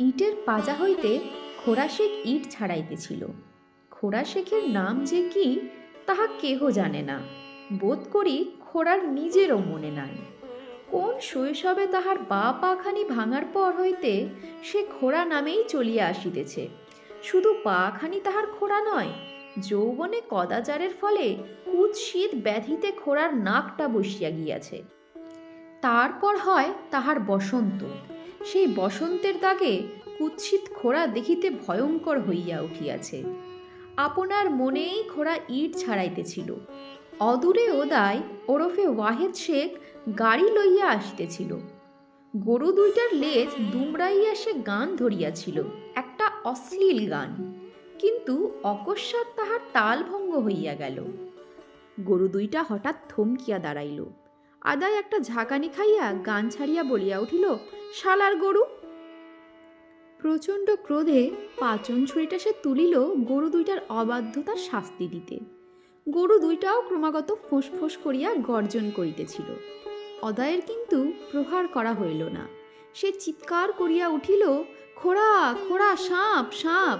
ইটের পাজা হইতে খোড়াশেখ ইট ছাড়াইতেছিল। খোড়াশেখের নাম যে কি তাহা কেহ জানে না, বোধ করি খোড়ার নিজেরও মনে নাই। কোন শৈশবে তাহার বা পাখানি ভাঙার পর হইতে সে খোড়া নামেই চলিয়া আসিতেছে। শুধু পাখানি তাহার খোড়া নয়, যৌবনে কদাচারের ফলে কুৎসিত ব্যাধিতে খোড়ার নাকটা বসিয়া গিয়াছে। তারপর হয় তাহার বসন্ত। সেই বসন্তের দাগে কুৎসিত খোড়া দেখিতে ভয়ঙ্কর হইয়া উঠিয়াছে। আপনার মনেই খোড়া ইট ছাড়াইতেছিল। অদূরে ওদায় ওরফে ওয়াহেদ শেখ গাড়ি লইয়া আসিতেছিল। গরু দুইটার লেজ দুমড়াইয়া সে গান ধরিয়াছিল, একটা অশ্লীল গান। কিন্তু অকস্মাৎ তাহার তাল ভঙ্গ হইয়া গেল। গরু দুইটা হঠাৎ থমকিয়া দাঁড়াইল। আদায় একটা ঝাঁকানি খাইয়া গান ছাড়িয়া বলিয়া উঠিল, শালার গরু। প্রচণ্ড ক্রোধে পাচন ছুরিটা সে তুলিল গরু দুইটার অবাধ্যতার শাস্তি দিতে। গরু দুইটাও ক্রমাগত ফোঁস করিয়া গর্জন করিতেছিল। অদায়ের কিন্তু প্রহার করা হইল না। সে চিৎকার করিয়া উঠিল, খোড়া খোড়া, সাপ সাপ।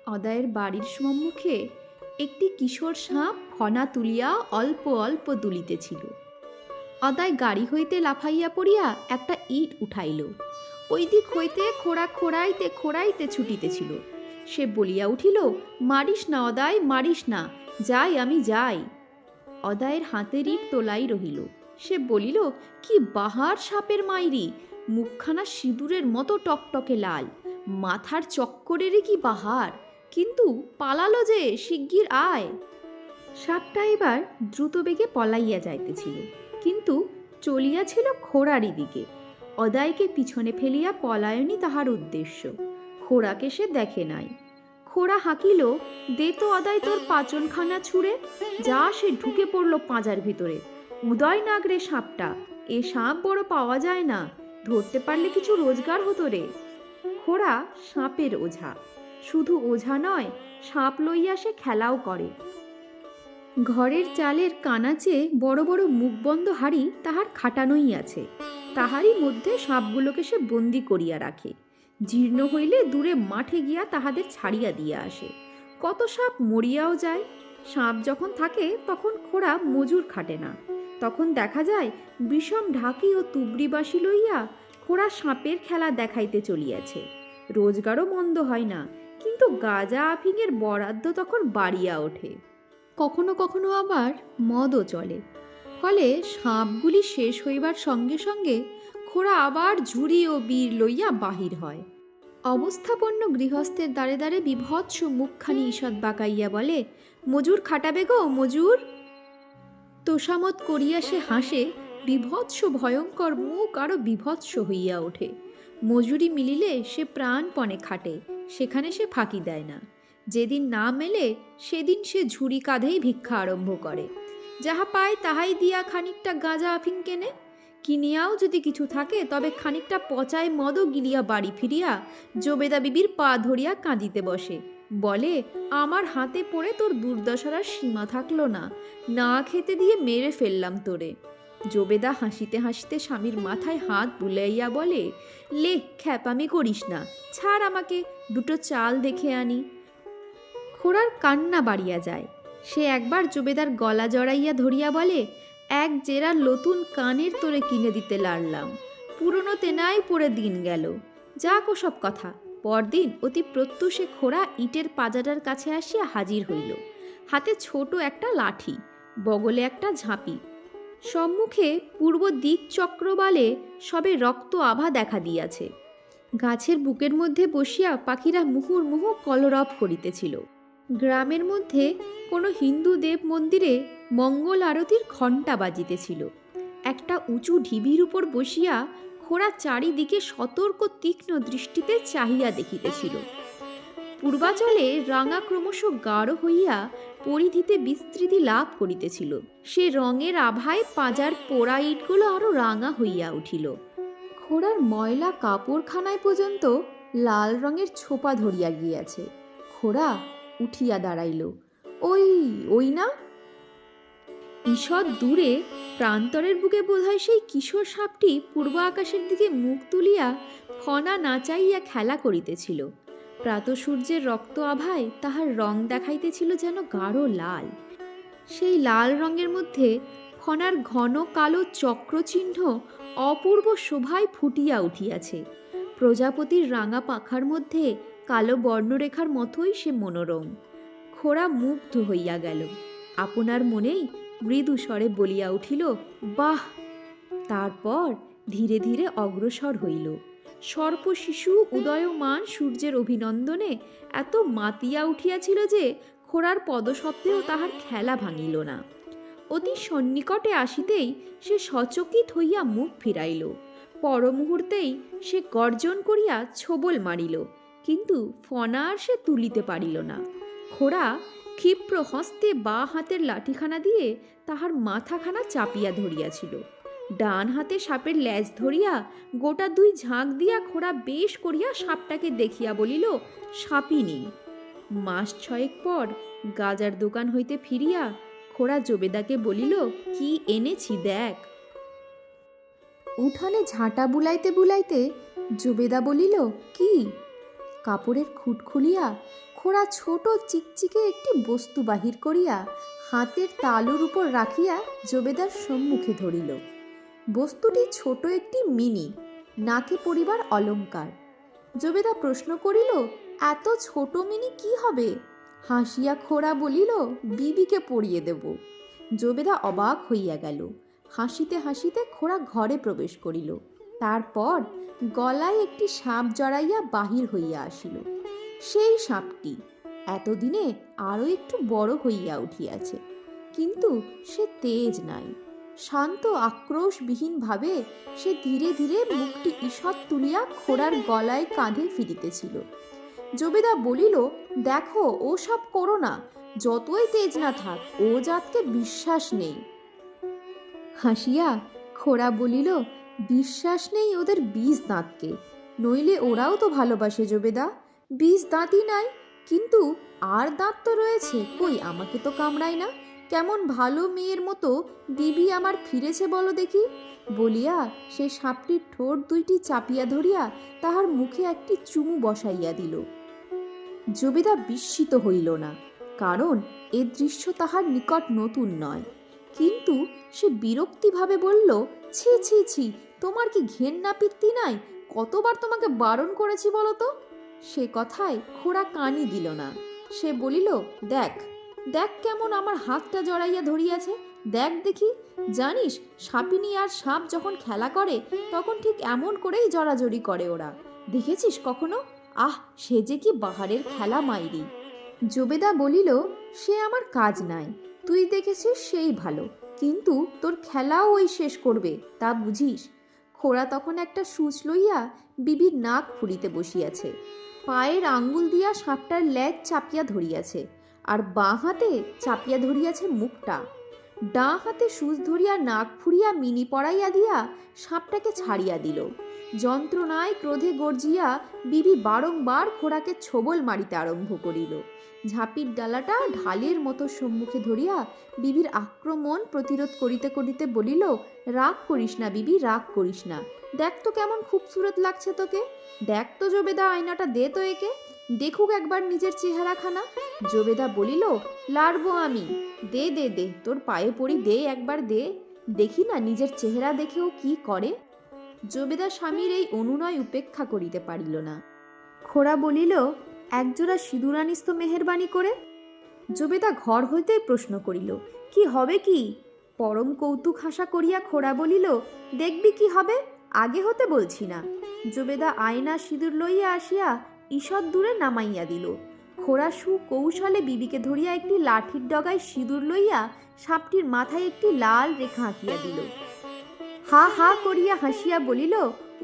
অদায়ের বাড়ির সম্মুখে একটি কিশোর সাপ ফনা তুলিয়া অল্প অল্প দুলিতেছিল। অদায় গাড়ি হইতে লাফাইয়া পড়িয়া একটা ইট উঠাইল। ওই দিক হইতে খোড়া খোড়াইতে খোড়াইতে ছুটিতেছিল। সে বলিয়া উঠিল, মারিস না অদায়, মারিস না, যাই আমি যাই। অদায়ের হাতের ইট তোলাই রহিল। সে বলিল, কি বাহার সাপের মাইরি, মুখখানা সিঁদুরের মতো টকটকে লাল, মাথার চক্করেরই কি বাহার, কিন্তু পালালো যে, শিগগির আয়। সাপটা এবার দ্রুত বেগে পলাইয়া যাইতেছিল, কিন্তু চলিয়াছিল খোড়ারই দিকে। অদায়কে পিছনে ফেলিয়া পলায়নই তাহার উদ্দেশ্য। খোড়াকে সে দেখে নাই। খোড়া হাঁকিল, দে তো অদায় তোর পাচনখানা ছুঁড়ে। যা সে ঢুকে পড়ল পাঁজার ভিতরে। উদয় নাগরে সাপটা, এ সাপ বড় পাওয়া যায় না, ধরতে পারলে কিছু রোজগার হতো রে। খোড়া সাপের ওঝা, শুধু ওঝা নয়, সাপ লইয়া সে খেলাও করে। ঘরের চালের কানাচে বড় বড় মুখবন্ধ হাড়ি তাহার খাটানোই আছে। তাহারই মধ্যে সাপগুলোকে সে বন্দি করিয়া রাখে। জীর্ণ হইলে দূরে মাঠে গিয়া তাহাদের ছাড়িয়া দিয়া আসে। কত সাপ মরিয়াও যায়। সাপ যখন থাকে তখন খোড়া মজুর খাটে না। তখন দেখা যায় বিষম ঢাকি ও তুবড়ি বাঁশি লইয়া খোড়া সাপের খেলা দেখাইতে চলিয়াছে। রোজগারও মন্দ হয় না, কিন্তু গাঁজা আফিংয়ের বরাদ্দ তখন বাড়িয়া ওঠে। কখনো কখনো আবার মদও চলে। ফলে সাপগুলি শেষ হইবার সঙ্গে সঙ্গে খোড়া আবার ঝুড়ি ও বীর লইয়া বাহির হয়। অবস্থাপন্ন গৃহস্থের দ্বারে দ্বারে বিভৎস মুখখানি ঈষৎ বাঁকাইয়া বলে, মজুর খাটাবে গো, মজুর। তোষামত করিয়া সে হাসে। বিভৎস ভয়ঙ্কর মুখ আরো বিভৎস হইয়া ওঠে। মজুরি মিলিলে সে প্রাণপণে খাটে, সেখানে সে ফাঁকি দেয় না। যেদিন না মেলে সেদিন সে ঝুড়ি কাঁধেই ভিক্ষা আরম্ভ করে। যাহা পায় তাহাই দিয়া খানিকটা গাঁজা আফিং কেনে। কিনিয়াও যদি কিছু থাকে তবে খানিকটা পচায় মদও গিলিয়া বাড়ি ফিরিয়া জোবেদা বিবির পা ধরিয়া কাঁদিতে বসে। বলে, আমার হাতে পড়ে তোর দুর্দশার আর সীমা থাকলো না, না খেতে দিয়ে মেরে ফেললাম তোরে। জোবেদা হাসিতে হাসিতে স্বামীর মাথায় হাত বুলাইয়া বলে, লে খ্যাপামি করিস না, ছাড় আমাকে, দুটো চাল দেখে আনি। খোড়ার কান্না বাড়িয়া যায়। সে একবার জোবেদার গলা জড়াইয়া ধরিয়া বলে, এক জেরার নতুন কানের তোরে কিনে দিতে লাড়লাম, পুরনো তেনাই পড়ে দিন গেল। যাক ওসব কথা। পরদিন অতি প্রত্যুষে খোড়া ইটের পাজাটার কাছে আসিয়া হাজির হইল। হাতে ছোট একটা লাঠি, বগলে একটা ঝাঁপি। সম্মুখে পূর্ব দিক চক্রবালে সবে রক্ত আভা দেখা দিয়াছে। গাছের বুকের মধ্যে বসিয়া পাখিরা মুহুর্মুহু কলরব করিতেছিল। গ্রামের মধ্যে কোনো হিন্দু দেব মন্দিরে মঙ্গল আরতির ঘণ্টা বাজিতেছিল। একটা উঁচু ঢিবির উপর বসিয়া খোড়া চারিদিকে সতর্ক তীক্ষ্ণ দৃষ্টিতে চাহিয়া দেখিতেছিল। পূর্বাচলে রাঙা ক্রমশ গাঢ় হইয়া পরিধিতে বিস্তৃতি লাভ করিতেছিল। সে রঙের আভায় পাঁজার পোড়া ইটগুলো আরো রাঙা হইয়া উঠিল। খোড়ার ময়লা কাপড়খানায় পর্যন্ত লাল রঙের ছোপা ধরিয়া গিয়াছে। খোড়া উঠিয়া দাঁড়াইল। ওই ওই না? ঈষৎ দূরে প্রান্তরের বুকে বোধহয় সেই কিশোর সাপটি পূর্ব আকাশের দিকে মুখ তুলিয়া ফনা নাচাইয়া খেলা করিতেছিল। প্রাতঃসূর্যের রক্ত আভায় তাহার রং দেখাইতেছিল যেন গাঢ় লাল। সেই লাল রঙের মধ্যে ফনার ঘন কালো চক্রচিহ্ন অপূর্ব শোভায় ফুটিয়া উঠিয়াছে। প্রজাপতির রাঙা পাখার মধ্যে কালো বর্ণরেখার মতোই সে মনোরম। খোড়া মুগ্ধ হইয়া গেল। আপনার মনেই মৃদু স্বরে বলিয়া উঠিল, বাহ! তারপর ধীরে ধীরে অগ্রসর হইল। সর্প শিশু উদয়মান সূর্যের অভিনন্দনে এত মাতিয়া উঠিয়াছিল যে খোড়ার পদশব্দেও তাহার খেলা ভাঙিল না। অতি সন্নিকটে আসিতেই সে সচকিত হইয়া মুখ ফিরাইল। পর মুহূর্তেই সে গর্জন করিয়া ছোবল মারিল, কিন্তু ফনা আর সে তুলিতে পারিল না। খোড়া ক্ষিপ্র হস্তে বাঁ হাতের লাঠিখানা দিয়ে তাহার মাথাখানা চাপিয়া ধরিয়াছিল। ডান হাতে সাপের লেজ ধরিয়া গোটা দুই ঝাঁক দিয়া খোড়া বেশ করিয়া সাপটাকে দেখিয়া বলিল, সাপিনী। মাস 6 পর গাজার দোকান হইতে ফিরিয়া খোড়া জবেদাকে বলিল, কি এনেছি দেখ। উঠানে ঝাঁটা বুলাইতে বুলাইতে জবেদা বলিল, কি? কাপড়ের খুঁট খুলিয়া খোড়া ছোট চিকচিকে একটি বস্তু বাহির করিয়া হাতের তালুর উপর রাখিয়া জবেদার সম্মুখে ধরিল। বস্তুটি ছোট একটি মিনি, নাকে পরিবার অলঙ্কার। জবেদা প্রশ্ন করিল, এত ছোট মিনি কি হবে? হাসিয়া খোড়া বলিল, বিবিকে পরিয়ে দেব। জবেদা অবাক হইয়া গেল। হাসিতে হাসিতে খোড়া ঘরে প্রবেশ করিল। তারপর গলায় একটি সাপ জড়াইয়া বাহির হইয়া আসিল। সেই সাপটি এতদিনে আরও একটু বড় হইয়া উঠিয়াছে, কিন্তু সে তেজ নাই। শান্ত আক্রোশবিহীনভাবে সে ধীরে ধীরে মুখটি ঈষৎ তুলিয়া খোড়ার গলায় কাঁধে ফিরিতেছিল। জবেদা বলিল, দেখো, ও সব করো না। যতই তেজ না থাক, ও জাতকে বিশ্বাস নেই। হাসিয়া খোড়া বলিল, বিশ্বাস নেই ওদের 20 দাঁতকে, নইলে ওরাও তো ভালোবাসে জবেদা। 20 দাঁতই নাই, কিন্তু আর দাঁত তো রয়েছে, কই আমাকে তো কামড়ায় না। কেমন ভালো মেয়ের মতো বিবি আমার ফিরেছে বলো দেখি। বলিয়া সে সাপটির ঠোঁট দুইটি চাপিয়া ধরিয়া তাহার মুখে একটি চুমু বসাইয়া দিল। জবেদা বিস্মিত হইল না, কারণ এ দৃশ্য তাহার নিকট নতুন নয়। কিন্তু সে বিরক্তিভাবে বলল, ছি ছি ছি, তোমার কি ঘেন্না পিত্তি নাই? কতবার তোমাকে বারণ করেছি বলো তো? সে কথায় খোড়া কানই দিল না। সে বলিল, দেখ দেখ কেমন আমার হাতটা জড়াইয়া ধরিয়াছে, দেখ দেখি। জানিস, সাপিনী আর সাপ যখন খেলা করে তখন ঠিক এমন করেই জড়াজড়ি করে ওরা। দেখেছিস কখনো? আহ, সে যে কি বাহারের খেলা মাইরি। জবেদা বলিল, সে আমার কাজ নাই, তুই দেখেছিস সেই ভালো, কিন্তু তোর খেলাও ওই শেষ করবে, তা বুঝিস। খোড়া তখন একটা সূচ লইয়া বিবির নাক ফুড়িতে বসিয়াছে। পায়ের আঙ্গুল দিয়া সাপটার লেজ চাপিয়া ধরিয়াছে, আর বাঁ হাতে চাপিয়া ধরিয়াছে মুখটা। ডাঁ হাতে সূচ ধরিয়া নাক ফুড়িয়া মিনি পড়াইয়া দিয়া সাপটাকে ছাড়িয়া দিল। যন্ত্রণায় ক্রোধে গর্জিয়া বিবি বারংবার খোড়াকে ছোবল মারিতে আরম্ভ করিল। ঝাঁপির ডালাটা ঢালের মতো সম্মুখে ধরিয়া বিবির আক্রমণ প্রতিরোধ করিতে করিতে বলিল, রাগ করিস না বিবি, রাগ করিস না। দেখ তো কেমন খুবসুরত লাগছে তোকে। দেখ তো জবেদা, আয়নাটা দে তো একে, দেখুক একবার নিজের চেহারাখানা। জবেদা বলিল, লাড়বো আমি, দে দে দে, তোর পায়ে পড়ি, দে একবার দে, দেখি না নিজের চেহারা দেখেও কি করে। জবেদা স্বামীর এই অনুনয় উপেক্ষা করিতে পারিল না। খোড়া বলিল, একজোড়া সিঁদুর আনিস তো মেহেরবানি করে। জবেদা ঘর হইতেই প্রশ্ন করিল, কি হবে কি? পরম কৌতুক হাসা করিয়া খোড়া বলিল, দেখবি কি হবে, আগে হতে বলছি না। জবেদা আয়না সিঁদুর লইয়া আসিয়া ঈষৎ দূরে নামাইয়া দিল। খোড়া সুকৌশলে বিবিকে ধরিয়া একটি লাঠির ডগায় সিঁদুর লইয়া সাপটির মাথায় একটি লাল রেখা আঁকিয়া দিল। হা হা করিয়া হাসিয়া বলিল,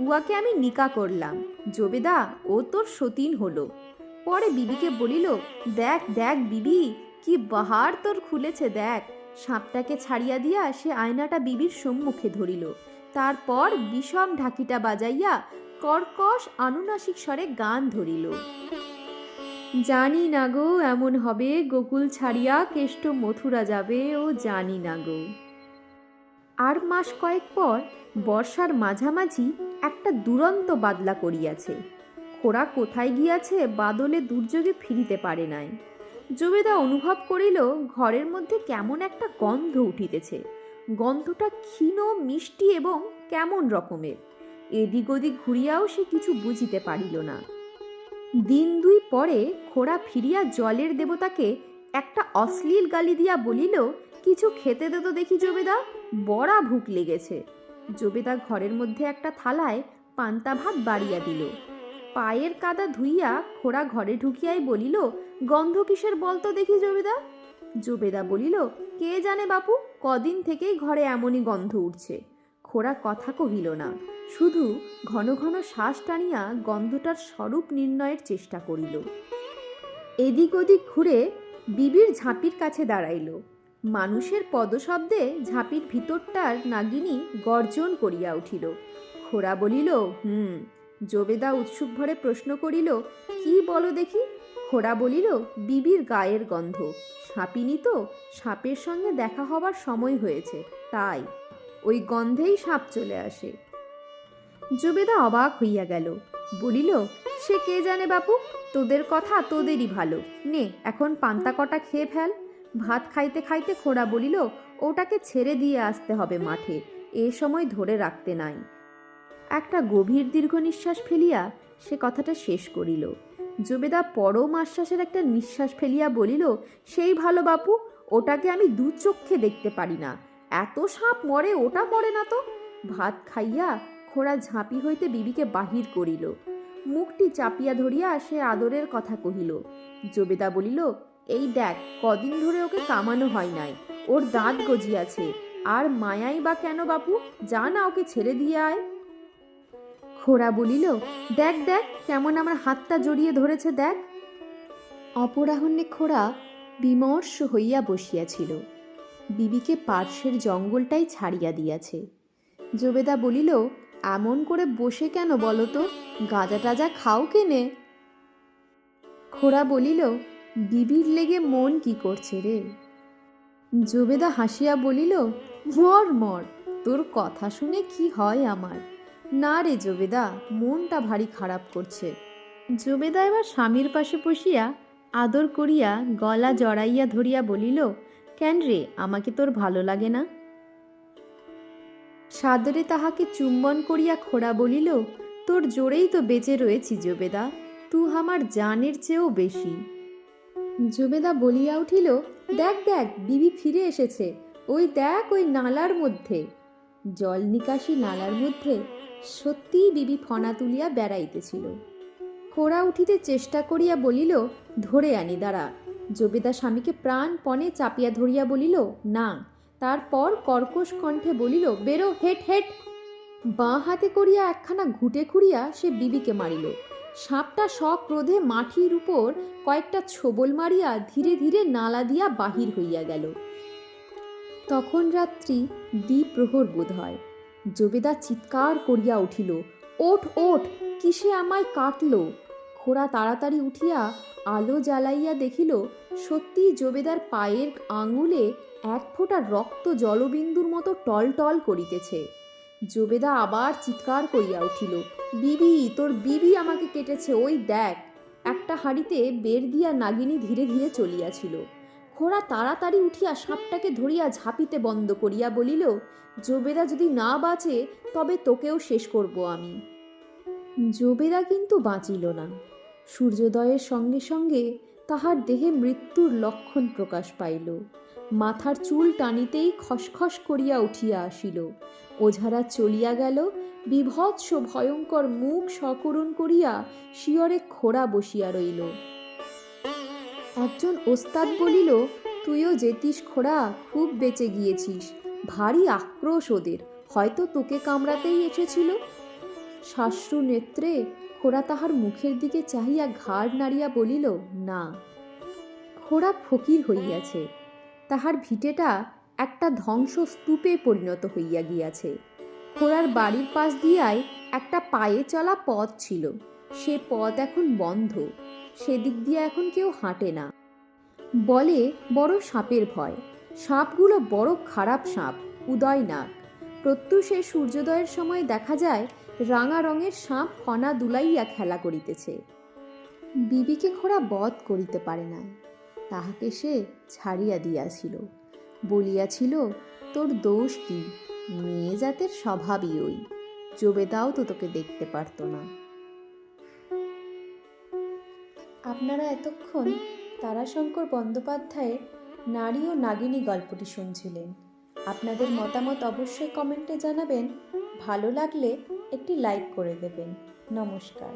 উয়াকে আমি নিকা করলাম জবেদা, ও তোর সতীন হলো। পরে বিবিকে বলিল, দেখ দেখ বিবি, কি বাহার তোর খুলেছে দেখ। সাপটাকে ছাড়িয়া দিয়া সে আয়নাটা বিবির সম্মুখে ধরিল। তারপর বিষম ঢাকিটা বাজাইয়া কর্কশ আনুনাসিক স্বরে গান ধরিল। জানি না গো এমন হবে, গোকুল ছাড়িয়া কেষ্ট মথুরা যাবে, ও জানি না গো। আর মাস কয়েক পর বর্ষার মাঝামাঝি একটা দুরন্ত বাদলা করিয়াছে। খোড়া কোথায় গিয়াছে, বাদলে দুর্যোগে ফিরিতে পারে নাই। জবেদা অনুভব করিল ঘরের মধ্যে কেমন একটা গন্ধ উঠিতেছে। গন্ধটা ক্ষীণ, মিষ্টি এবং কেমন রকমের। এদিক ওদিক ঘুরিয়াও সে কিছু বুঝিতে পারিল না। দিন দুই পরে খোড়া ফিরিয়া জলের দেবতাকে একটা অশ্লীল গালি দিয়া বলিল, কিছু খেতে দে তো দেখি জবেদা, বড়া ভুক লেগেছে। জবেদা ঘরের মধ্যে একটা থালায় পান্তা ভাত বাড়িয়া দিল। পায়ের কাদা ধুইয়া খোড়া ঘরে ঢুকিয়াই বলিল, গন্ধ কিসের বলতো দেখি জবেদা। জবেদা বলিল, কে জানে বাপু, কদিন থেকেই ঘরে এমনই গন্ধ উঠছে। খোড়া কথা কহিল না, শুধু ঘন ঘন শ্বাস টানিয়া গন্ধটার স্বরূপ নির্ণয়ের চেষ্টা করিল। এদিক ওদিক ঘুরে বিবির ঝাঁপির কাছে দাঁড়াইল। মানুষের পদশব্দে ঝাঁপির ভিতরটার নাগিনী গর্জন করিয়া উঠিল। খোড়া বলিল, জবেদা উৎসুক ভরে প্রশ্ন করিল, কি বলো দেখি। খোড়া বলিল, বিবির গায়ের গন্ধ। সাপিনী তো, সাপের সঙ্গে দেখা হবার সময় হয়েছে, তাই ওই গন্ধেই সাপ চলে আসে। জবেদা অবাক হইয়া গেল, বলিল, সে কে জানে বাপু, তোদের কথা তোদেরই ভালো। নে এখন পান্তা কটা খেয়ে ফেল। ভাত খাইতে খাইতে খোড়া বলিল, ওটাকে ছেড়ে দিয়ে আসতে হবে মাঠে, এ সময় ধরে রাখতে নাই। একটা গভীর দীর্ঘ নিঃশ্বাস ফেলিয়া সে কথাটা শেষ করিল। জবেদা পরম আশ্বাসের একটা নিঃশ্বাস ফেলিয়া বলিল, সেই ভালো বাপু, ওটাকে আমি দু চক্ষে দেখতে পারি না। এত সাপ মরে, ওটা মরে না তো। ভাত খাইয়া খোড়া ঝাঁপি হইতে বিবিকে বাহির করিল। মুখটি চাপিয়া ধরিয়া সে আদরের কথা কহিল। জবেদা বলিল, এই দেখ, কদিন ধরে ওকে কামানো হয় নাই, ওর দাঁত গজিয়াছে, আর মায়াই বা কেন বাপু, যা না ওকে ছেড়ে দিয়ে আয়। খোড়া বলিল, দেখ দেখ কেমন আমার হাতটা জড়িয়ে ধরেছে, দেখ। অপরাহ্নে খোড়া বিমর্ষ হইয়া বসিয়াছিল। বিবিকে পার্শ্বের জঙ্গলটাই ছাড়িয়া দিয়াছে। জবেদা বলিল, এমন করে বসে কেন বলো তো, গাঁজা টাজা খাও কেনে? খোড়া বলিল, বিবির লেগে মন কি করছে রে। জবেদা হাসিয়া বলিল, মর মর, তোর কথা শুনে কি হয় আমার। না রে জবেদা, মনটা ভারী খারাপ করছে। জবেদা এবার স্বামীর পাশে বসিয়া আদর করিয়া গলা জড়াইয়া ধরিয়া বলিল, কেন রে, আমাকে তোর ভালো লাগে না? সাদরে তাহাকে চুম্বন করিয়া খোড়া বলিল, তোর জোরেই তো বেঁচে রয়েছি জবেদা, তু আমার জানের চেয়েও বেশি। জবেদা বলিয়া উঠিল, দেখ দেখ, বিবি ফিরে এসেছে, ওই দেখ ওই নালার মধ্যে। জল নিকাশি নালার মধ্যে সত্যিই বিবি ফনা তুলিয়া বেড়াইতেছিল। খোড়া উঠিতে চেষ্টা করিয়া বলিল, ধরে আনি দাঁড়া। জবেদা স্বামীকে প্রাণপণে চাপিয়া ধরিয়া বলিল, না। তারপর কর্কশ কণ্ঠে বলিল, বেরো, হেট হেট। বাঁ হাতে করিয়া একখানা ঘুঁটে খুঁড়িয়া সে বিবিকে মারিল। সাপটা সক্রোধে মাটির উপর কয়েকটা ছোবল মারিয়া ধীরে ধীরে নালা দিয়া বাহির হইয়া গেল। তখন রাত্রি দ্বিপ্রহর বোধ হয়। জবেদা চিৎকার করিয়া উঠিল, ওঠ ওঠ, কিসে আমায় কাটল। খোড়া তাড়াতাড়ি উঠিয়া আলো জ্বালাইয়া দেখিল, সত্যি জবেদার পায়ের আঙুলে এক ফোঁটা রক্ত জলবিন্দুর মতো টলটল করিতেছে। জবেদা আবার চিৎকার করিয়া উঠিল, বিবি, তোর বিবি আমাকে কেটেছে, ওই দেখ। একটা হাঁড়িতে বের দিয়া নাগিনী ধীরে ধীরে চলিয়াছিল। খোড়া তাড়াতাড়ি উঠিয়া সাপটাকে ধরিয়া ঝাঁপিতে বন্ধ করিয়া বলিল, জবেদা যদি না বাঁচে তবে তোকেও শেষ করব আমি। জবেদা কিন্তু বাঁচিল না। সূর্যোদয়ের সঙ্গে সঙ্গে তাহার দেহে মৃত্যুর লক্ষণ প্রকাশ পাইল। মাথার চুল টানিতেই খসখস করিয়া উঠিয়া আসিল। ওঝারা চলিয়া গেল। বিভৎস ভয়ঙ্কর মুখ সকরুণ করিয়া শিয়রে খোড়া বসিয়া রইল। একজন ওস্তাদ বলিল, তুইও যেতিস খোড়া, খুব বেঁচে গিয়েছিস, ভারী আক্রোশ ওদের, হয়তো তোকে কামড়াতেই এসেছিল। শ্বাশ্রু নেত্রে খোড়া তাহার মুখের দিকে চাহিয়া ঘাড় নাড়িয়া বলিল, না। খোড়া ফকির হইয়াছে, তাহার ভিটেটা একটা ধ্বংসস্তূপে পরিণত হইয়া গিয়াছে। খোড়ার বাড়ির পাশ দিয়াই একটা পায়ে চলা পথ ছিল, সে পথ এখন বন্ধ। সেদিক দিয়ে এখন কেউ হাঁটে না। বলে বড় সাপের ভয়। সাপগুলো বড় খারাপ সাপ, উদয়নাগ। প্রত্যুষে সূর্যোদয়ের সময় দেখা যায় রাঙা রঙের সাপ ফনা দুলাইয়া খেলা করিতেছে। বিবিকে খোড়া বধ করিতে পারে নাই, তাহাকে সে ছাড়িয়া দিয়াছিল। বলিয়াছিল, তোর দোষ কি, মেয়ে জাতের স্বভাবই ওই, জবেদাও তো তোকে দেখতে পারত না। আপনারা এতক্ষণ তারাশঙ্কর বন্দ্যোপাধ্যায়ের নারী ও নাগিনী গল্পটি শুনছিলেন। আপনাদের মতামত অবশ্যই কমেন্টে জানাবেন। ভালো লাগলে একটি লাইক করে দেবেন। নমস্কার।